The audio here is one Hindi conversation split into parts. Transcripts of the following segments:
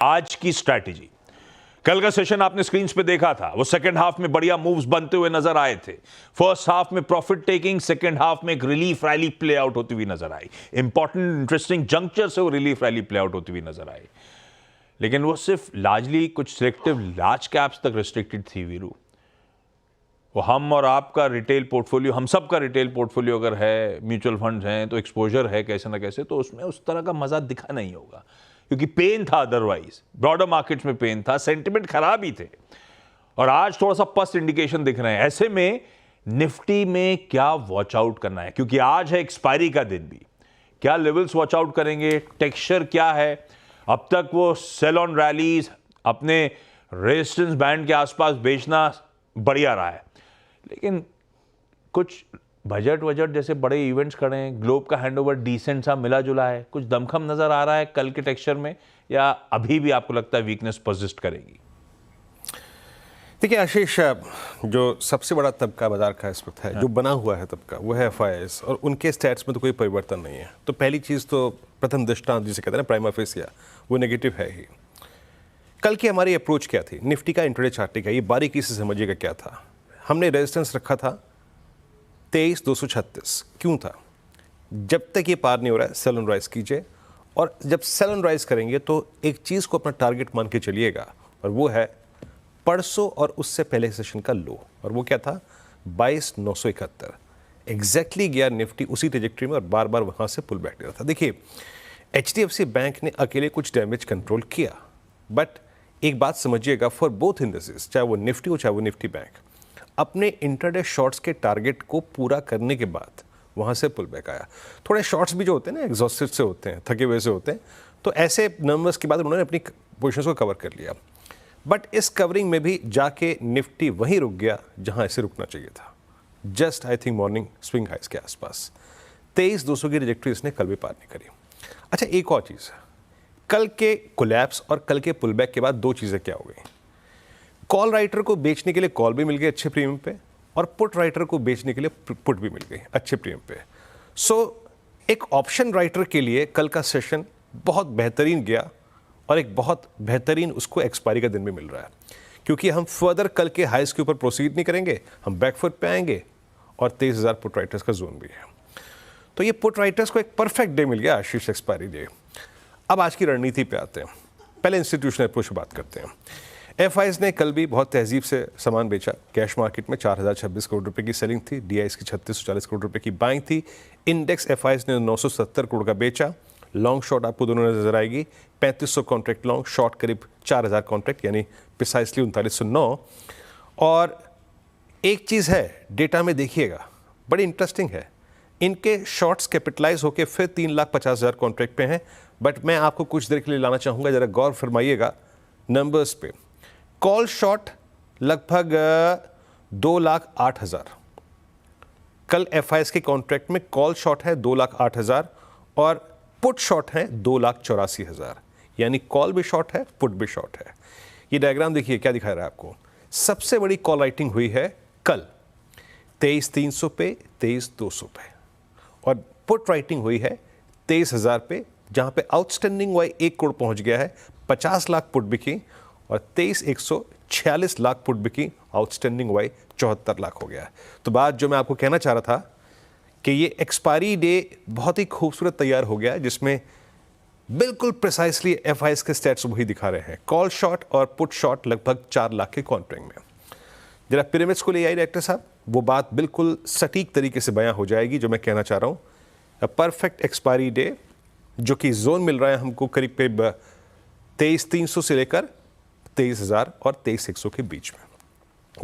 आज की स्ट्रैटेजी। कल का सेशन आपने स्क्रीन पे देखा था, वो सेकंड हाफ में बढ़िया मूव्स बनते हुए नजर आए थे। फर्स्ट हाफ में प्रॉफिट टेकिंग, सेकंड हाफ में एक रिलीफ रैली प्ले आउट होती हुई नजर आई। इंपॉर्टेंट इंटरेस्टिंग जंक्चर से वो रिलीफ रैली प्ले आउट होती हुई नजर आई, लेकिन वो सिर्फ लार्जली कुछ सिलेक्टिव लार्ज कैप्स तक रिस्ट्रिक्टेड थी वीरू। वो हम और आपका रिटेल पोर्टफोलियो, हम सब का रिटेल पोर्टफोलियो अगर है, म्यूचुअल फंड्स हैं, तो एक्सपोजर है कैसे ना कैसे, तो उसमें उस तरह का मजा दिखा नहीं होगा, क्योंकि पेन था। अदरवाइज ब्रॉडर मार्केट्स में पेन था, सेंटिमेंट खराब ही थे, और आज थोड़ा सा पस्ट इंडिकेशन दिख रहे हैं। ऐसे में निफ्टी में क्या वॉच आउट करना है, क्योंकि आज है एक्सपायरी का दिन भी। क्या लेवल्स वॉच आउट करेंगे, टेक्सचर क्या है? अब तक वो सेल ऑन रैलीज, अपने रेजिस्टेंस बैंड के आसपास बेचना बढ़िया रहा है, लेकिन कुछ बजट जैसे बड़े इवेंट्स खड़े हैं, ग्लोब का हैंडओवर डिसेंट सा मिला जुला है, कुछ दमखम नजर आ रहा है कल के टेक्सचर में, या अभी भी आपको लगता है वीकनेस परसिस्ट करेगी? देखिए आशीष, जो सबसे बड़ा तबका बाजार का इस वक्त है, जो बना हुआ है तबका, वो है FIIs, और उनके स्टैट्स में तो कोई परिवर्तन नहीं है। तो पहली चीज़ तो प्रथम दृष्टांत जिसे कहते हैं ना, प्राइमा फेसिया, वो नेगेटिव है ही। कल की हमारी अप्रोच क्या थी? निफ्टी का इंट्राडे चार्ट का ये बारीकी से समझिएगा क्या था। हमने रेजिस्टेंस रखा था 23,236। क्यों था? जब तक ये पार नहीं हो रहा है, सेल ऑन राइज कीजिए, और जब सेल ऑन राइज करेंगे तो एक चीज़ को अपना टारगेट मान के चलिएगा, और वो है परसों और उससे पहले सेशन का लो, और वो क्या था? 22,971। एग्जैक्टली गया निफ्टी उसी ट्रेजेक्ट्री में, और बार बार वहाँ से पुल बैक ले रहा था। देखिए, HDFC बैंक ने अकेले कुछ डैमेज कंट्रोल किया, बट एक बात समझिएगा, फॉर बोथ इंडिसेस, चाहे वो निफ्टी हो चाहे वो निफ्टी बैंक, अपने इंट्राडे शॉर्ट्स के टारगेट को पूरा करने के बाद वहाँ से पुल बैक आया। थोड़े शॉर्ट्स भी जो होते हैं ना, एग्जॉस्टेड से होते हैं, थके हुए से होते हैं, तो ऐसे नंबर्स के बाद उन्होंने अपनी पोजिशंस को कवर कर लिया। बट इस कवरिंग में भी जाके निफ्टी वहीं रुक गया जहाँ ऐसे रुकना चाहिए था, just I think morning swing highs के आसपास। 23,200 की रिजेक्ट्री इसने कल भी पार नहीं करी। अच्छा, एक और चीज़ है, कल के कोलैप्स और कल के पुल बैक के बाद दो चीज़ें क्या हो गई? कॉल राइटर को बेचने के लिए कॉल भी मिल गई अच्छे प्रीमियम पे, और पुट राइटर को बेचने के लिए पुट भी मिल गई अच्छे प्रीमियम पे। सो एक ऑप्शन राइटर के लिए कल का सेशन बहुत बेहतरीन गया, और एक बहुत बेहतरीन उसको एक्सपायरी का दिन भी मिल रहा है, क्योंकि हम फर्दर कल के हाइस के ऊपर प्रोसीड नहीं करेंगे, हम बैकफुट पे आएंगे, और 23,000 पुट राइटर्स का जोन भी है। तो ये पुट राइटर्स को एक परफेक्ट डे मिल गया आशीष, एक्सपायरी डे। अब आज की रणनीति पे आते हैं। पहले इंस्टीट्यूशनल अप्रोच की बात करते हैं। FIs ने कल भी बहुत तहजीब से सामान बेचा। कैश मार्केट में 4,026 करोड़ रुपए की सेलिंग थी, DIs की 3640 करोड़ रुपए की बाइंग थी। इंडेक्स FIs ने 970 करोड़ का बेचा। लॉन्ग शॉर्ट आपको दोनों नजर आएगी, 3500 कॉन्ट्रैक्ट लॉन्ग, शॉर्ट करीब 4,000 कॉन्ट्रैक्ट, यानी प्रिसाइसली 3909। और एक चीज़ है, डेटा में देखिएगा, बड़ी इंटरेस्टिंग है, इनके शॉर्ट्स कैपिटलाइज होकर फिर 3,50,000 कॉन्ट्रैक्ट पे हैं। बट मैं आपको कुछ देर के लिए लाना चाहूँगा, ज़रा गौर फरमाइएगा नंबर्स पे। कॉल शॉर्ट लगभग 2,08,000। कल FIs के कॉन्ट्रैक्ट में कॉल शॉर्ट है 2,08,000, और पुट शॉर्ट है 2,84,000, यानी कॉल भी शॉर्ट है, पुट भी शॉर्ट है। ये डायग्राम देखिए क्या दिखा रहा है आपको। सबसे बड़ी कॉल राइटिंग हुई है कल 23,300 पे, 23,200 पे, और पुट राइटिंग हुई है 23,000 पे, जहां पे आउटस्टैंडिंग वाई 1 करोड़ पहुंच गया है। 50 लाख पुट बिकी, और 23,146 लाख पुट बिकी, आउटस्टैंडिंग वाई 74 लाख हो गया है। तो बात जो मैं आपको कहना चाह रहा था कि ये एक्सपायरी डे बहुत ही खूबसूरत तैयार हो गया, जिसमें बिल्कुल प्रिसाइसली FIs के स्टैट्स वही दिखा रहे हैं। कॉल शॉर्ट और पुट शॉर्ट लगभग 4 लाख के कॉन्ट्रैक्ट में। जरा पिरामिड्स को ले आइए डायरेक्टर साहब, वो बात बिल्कुल सटीक तरीके से बयां हो जाएगी जो मैं कहना चाह रहा हूँ। परफेक्ट एक्सपायरी डे, जो कि जोन मिल रहा है हमको करीब करीब 23,300 से लेकर 23,000 और 23,100 के बीच में।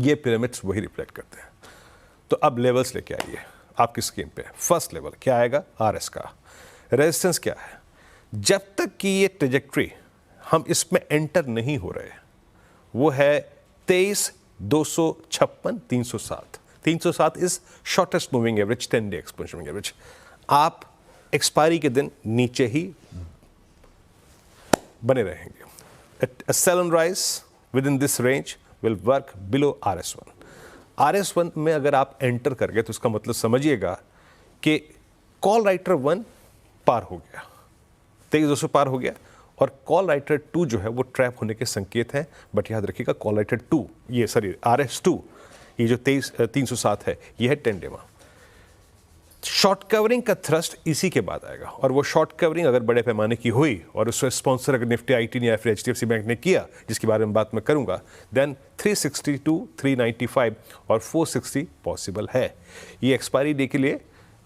ये पिरामिड्स वही रिफ्लेक्ट करते हैं। तो अब लेवल्स लेके आइए आपकी स्क्रीन पे। फर्स्ट लेवल क्या आएगा? RS का। रेजिस्टेंस क्या है? जब तक कि ये ट्रेजेक्ट्री हम इसमें एंटर नहीं हो रहे, वो है 23,256, 307। 307 is shortest moving average, 10 day exponential average. आप एक्सपायरी के दिन नीचे ही बने रहेंगे। A sell and rise within this range will work below RS1. RS1 में अगर आप एंटर कर गए तो उसका मतलब समझिएगा कि कॉल राइटर 1 पार हो गया, 23,200 पार हो गया, और कॉल राइटर 2 जो है वो ट्रैप होने के संकेत हैं, बट याद रखिएगा कॉल राइटर 2 ये सॉरी RS2 ये जो 307 है ये है 10 डेमा। शॉर्ट कवरिंग का थ्रस्ट इसी के बाद आएगा, और वो शॉर्ट कवरिंग अगर बड़े पैमाने की हुई और उससे स्पॉन्सर अगर निफ्टी IT या फिर HDFC बैंक ने किया, जिसके बारे में बात मैं करूंगा, देन 362, 395 और 460 पॉसिबल है। ये एक्सपायरी डे के लिए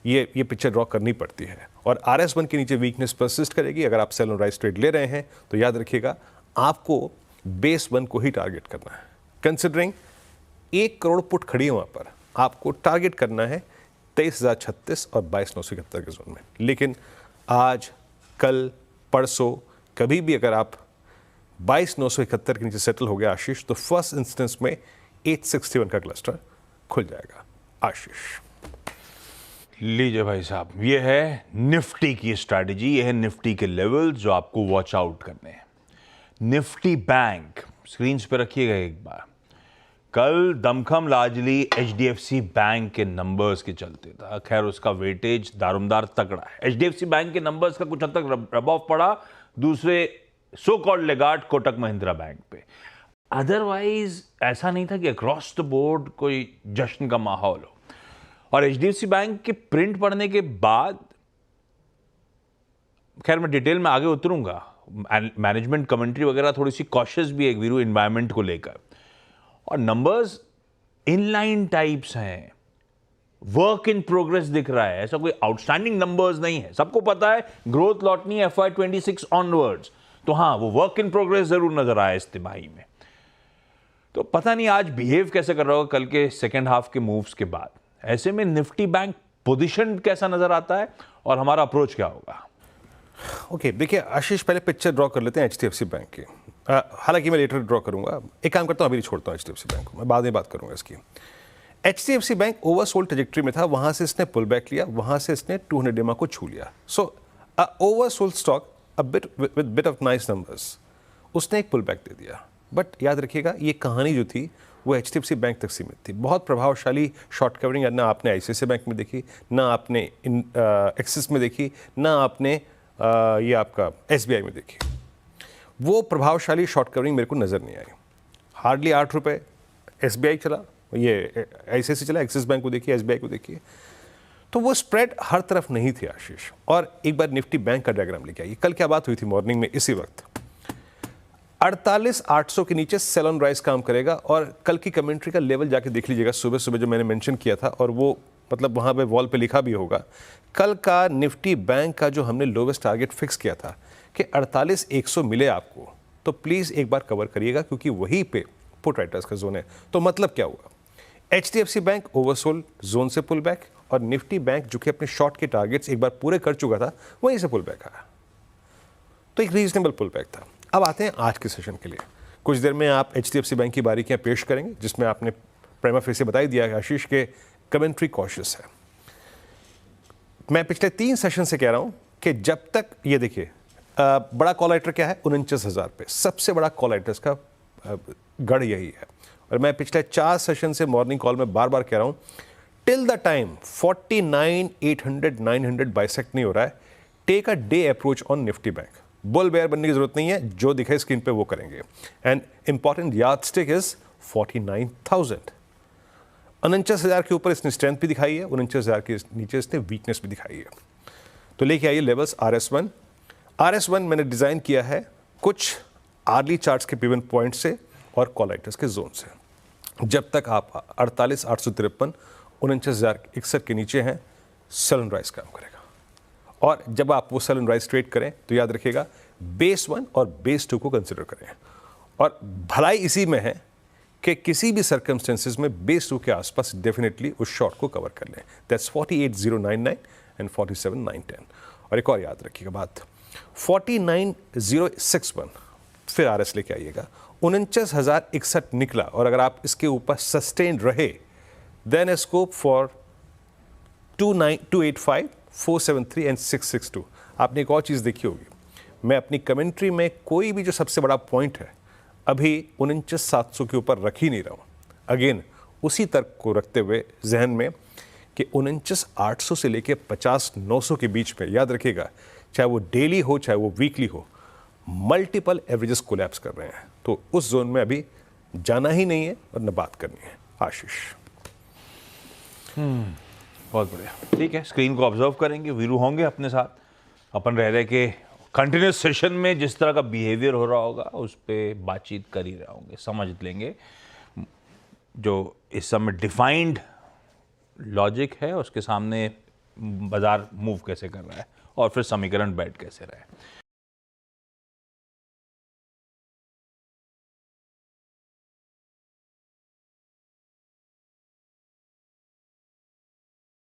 ये पिक्चर ड्रॉ करनी पड़ती है, और RS1 के नीचे वीकनेस परसिस्ट करेगी। अगर आप सेल ऑन राइज ट्रेड ले रहे हैं तो याद रखिएगा आपको बेस 1 को ही टारगेट करना है। कंसिडरिंग 1 करोड़ पुट खड़ी है वहां पर, आपको टारगेट करना है 23,036 और 22,971 के जोन में। लेकिन आज, कल, परसों कभी भी अगर आप 22,971 के नीचे सेटल हो गया आशीष, तो फर्स्ट इंस्टेंस में 861 का क्लस्टर खुल जाएगा। आशीष लीजिए भाई साहब, ये है निफ्टी की स्ट्रैटेजी, ये है निफ्टी के लेवल जो आपको वॉच आउट करने हैं। निफ्टी बैंक स्क्रीन पे रखिएगा एक बार। कल दमखम लार्जली HDFC बैंक के नंबर्स के चलते था। खैर उसका वेटेज दारुमदार तगड़ा है। HDFC बैंक के नंबर्स का कुछ हद तक रब ऑफ पड़ा दूसरे so called Lagarde Kotak Mahindra bank पे। अदरवाइज ऐसा नहीं था कि अक्रॉस द बोर्ड कोई जश्न का माहौल हो। और HDFC बैंक के प्रिंट पढ़ने के बाद, खैर मैं डिटेल में आगे उतरूंगा, मैनेजमेंट कमेंट्री वगैरह थोड़ी सी कॉशियस भी है वीरू इन्वायरमेंट को लेकर, और नंबर्स इनलाइन टाइप्स हैं, वर्क इन प्रोग्रेस दिख रहा है, ऐसा कोई आउटस्टैंडिंग नंबर्स नहीं है। सबको पता है ग्रोथ लौटनी है FY26 ऑनवर्ड्स, तो हाँ वो वर्क इन प्रोग्रेस जरूर नजर आया इस तिमाही में। तो पता नहीं आज बिहेव कैसे कर रहा होगा कल के सेकेंड हाफ के मूव्स के बाद। ऐसे में निफ्टी बैंक पोजीशन कैसा नजर आता है और हमारा अप्रोच क्या होगा? ओके, देखिए आशीष, पहले पिक्चर ड्रॉ कर लेते हैं HDFC बैंक की। हालांकि मैं लेटर ड्रॉ करूंगा, एक काम करता हूं, अभी नहीं छोड़ता हूं HDFC बैंक को, मैं बाद में बात करूंगा इसकी। HDFC बैंक ओवरसोल्ड ट्रैजेक्टरी में था, वहां से इसने पुल बैक लिया, वहां से इसने 200 डेमा को छू लिया। So oversold stock a bit with bit of nice numbers, उसने एक पुल बैक दे दिया। बट याद रखिएगा ये कहानी जो थी वो HDFC बैंक तक सीमित थी। बहुत प्रभावशाली शॉर्ट कवरिंग ना आपने ICICI बैंक में देखी, ना आपने एक्सिस में देखी, ना आपने ये आपका SBI में देखी। वो प्रभावशाली शॉर्ट कवरिंग मेरे को नज़र नहीं आई। हार्डली 8 रुपये SBI चला, ये ICICI चला, एक्सिस बैंक को देखिए, SBI को देखिए, तो वो स्प्रेड हर तरफ नहीं थी आशीष। और एक बार निफ्टी बैंक का डायग्राम लेके आइए। कल क्या बात हुई थी मॉर्निंग में इसी वक्त, 48,800 के नीचे सेल ऑन राइज काम करेगा। और कल की कमेंट्री का लेवल जाके देख लीजिएगा, सुबह सुबह जो मैंने मेंशन किया था, और वो मतलब वहाँ पे वॉल पे लिखा भी होगा। कल का निफ्टी बैंक का जो हमने लोवेस्ट टारगेट फिक्स किया था कि 48,100 मिले आपको, तो प्लीज़ एक बार कवर करिएगा, क्योंकि वहीं पे पुट राइटर्स का जोन है। तो मतलब क्या हुआ, HDFC बैंक ओवरसोल्ड जोन से पुल बैक, और निफ्टी बैंक जो कि अपने शॉर्ट के टारगेट्स एक बार पूरे कर चुका था वहीं से पुल बैक आया, तो एक रीजनेबल पुल बैक था। अब आते हैं आज के सेशन के लिए। कुछ देर में आप HDFC बैंक की बारीकियां पेश करेंगे, जिसमें आपने प्राइमा फेसी बता ही दिया कि आशीष के कमेंट्री कॉशियस है। मैं पिछले 3 सेशन से कह रहा हूं कि जब तक, ये देखिए बड़ा कॉल राइटर क्या है, 49,000 पे सबसे बड़ा कॉल राइटर्स का गढ़ यही है। और मैं पिछले 4 सेशन से मॉर्निंग कॉल में बार बार कह रहा हूं, टिल द टाइम 49,800 900 बाइसेक्ट नहीं हो रहा है, take a day approach on Nifty bank. Bull bear बनने की जरूरत नहीं है, जो दिखे स्क्रीन पे वो करेंगे। And important yard stick is 49,000। 49,000 के ऊपर इसने स्ट्रेंथ भी दिखाई है, 49,000 के नीचे इसने वीकनेस भी दिखाई है। तो लेके आइए लेवल्स RS1 मैंने डिजाइन किया है कुछ आर्ली चार्ट्स के पिवट पॉइंट से और कॉल राइटर्स के जोन से। जब तक आप 48,853 49,061 के नीचे हैं, सेल ऑन राइज काम करेगा। और जब आप वो सेल ऑन राइज ट्रेड करें तो याद रखिएगा बेस 1 और बेस 2 को कंसिडर करें। और भलाई इसी में है कि किसी भी सर्कमस्टेंसेस में बेस 2 के आसपास डेफिनेटली उस शॉर्ट को कवर कर लें। That's 48,099 and 47,910। और एक और याद रखिएगा बात, 49,061 फिर RS लेके आइएगा, 49,061 निकला, और अगर आप इसके ऊपर सस्टेन रहे, then a scope for 285, 473 and 662। आपने एक और चीज़ देखी होगी, मैं अपनी कमेंट्री में कोई भी जो सबसे बड़ा पॉइंट है अभी 49,700 के ऊपर रख ही नहीं रहा हूँ। अगेन उसी तर्क को रखते हुए जहन में कि 49,800 से लेके 50,900 के बीच में, याद रखिएगा चाहे वो डेली हो चाहे वो वीकली हो, मल्टीपल एवरेजेस कोलैप्स कर रहे हैं, तो उस जोन में अभी जाना ही नहीं है और न बात करनी है। आशीष। बहुत बढ़िया, ठीक है, स्क्रीन को ऑब्जर्व करेंगे, वीरू होंगे अपने साथ, अपन रह रहे के कंटिन्यूस सेशन में जिस तरह का बिहेवियर हो रहा होगा उस पर बातचीत कर ही रहे होंगे, समझ लेंगे जो इस समय डिफाइंड लॉजिक है उसके सामने बाजार मूव कैसे कर रहा है और फिर समीकरण बैठ कैसे रहा है।